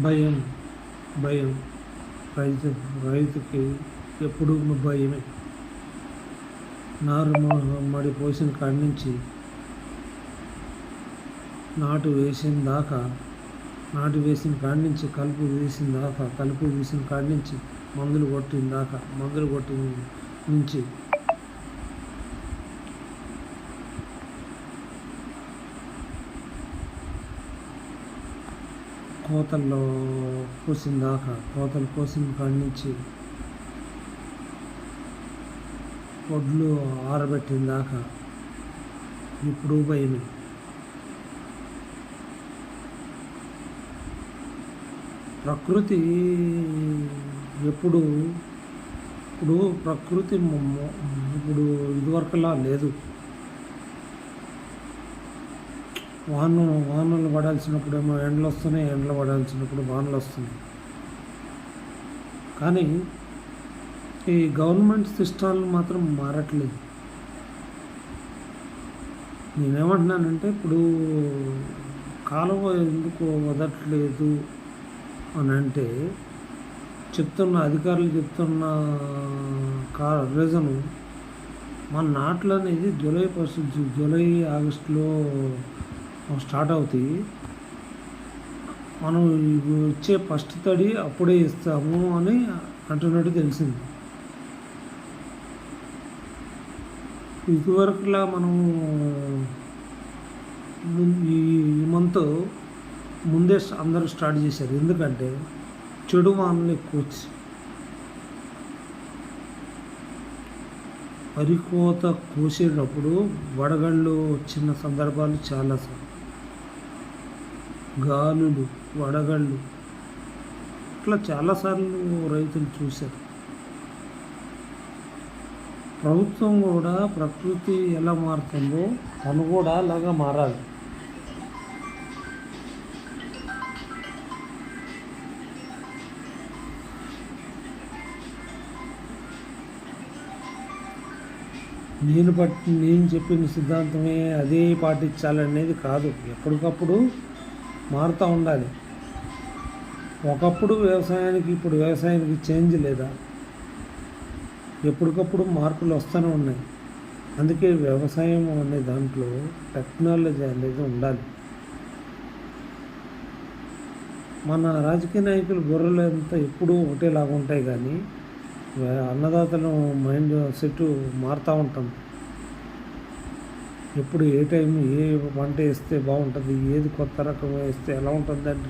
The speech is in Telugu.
భయం భయం రైతుకి ఎప్పుడు భయమే. నారు మడి పోసిన కాడి నుంచి నాటు వేసిన కాడి నుంచి కలుపు తీసిన కాడి నుంచి మందులు కొట్టిన నుంచి కోతలు కోసిన కాడి నుంచి వడ్లు ఆరబెట్టిన దాకా ఇప్పుడు భయమే. ప్రకృతి ఇప్పుడు ప్రకృతి ఇప్పుడు ఇదివరకులా లేదు. వానలు పడాల్సినప్పుడేమో ఎండలు వస్తున్నాయి, ఎండలు పడాల్సినప్పుడు వానలు వస్తున్నాయి. కానీ ఈ గవర్నమెంట్ సిస్టాలు మాత్రం మారట్లేదు. నేనేమంటున్నానంటే ఇప్పుడు కాలువ ఎందుకు వదలట్లేదు అని అంటే అధికారులు చెప్తున్న రీజను మన నాట్లు అనేది జూలై ఆగస్టులో స్టార్ట్ అవుతాయి. మనం ఇచ్చే ఫస్ట్ తడి అప్పుడే ఇస్తాము అని అంటున్నట్టు తెలిసింది. ఇదివరకులా మనం ఈ మంత్ ముందే అందరూ స్టార్ట్ చేశారు. ఎందుకంటే చెడు వానలు ఎక్కువ వచ్చి వరి కోత కోసేటప్పుడు వడగళ్ళు వచ్చిన సందర్భాలు చాలాసార్లు, గాలులు, వడగళ్ళు ఇట్లా చాలాసార్లు రైతులు చూశారు. ప్రభుత్వం కూడా ప్రకృతి ఎలా మారుతుందో తను కూడా అలాగా మారాలి. నేను చెప్పిన సిద్ధాంతమే అదే పాటించాలనేది కాదు. ఎప్పటికప్పుడు మారుతూ ఉండాలి. ఒకప్పుడు వ్యవసాయానికి ఇప్పుడు వ్యవసాయానికి చేంజ్ లేదా? ఎప్పటికప్పుడు మార్పులు వస్తూనే ఉన్నాయి. అందుకే వ్యవసాయం అనే దాంట్లో టెక్నాలజీ అనేది ఉండాలి. మన రాజకీయ నాయకులు గొర్రెలు అంతా ఎప్పుడూ ఒకటేలాగా ఉంటాయి, కానీ అన్నదాతల మైండ్ సెట్ మారుతూ ఉంటుంది. ఎప్పుడు ఏ టైం ఏ పంట వేస్తే బాగుంటుంది, ఏది కొత్త రకం వేస్తే ఎలా ఉంటుంది అంటే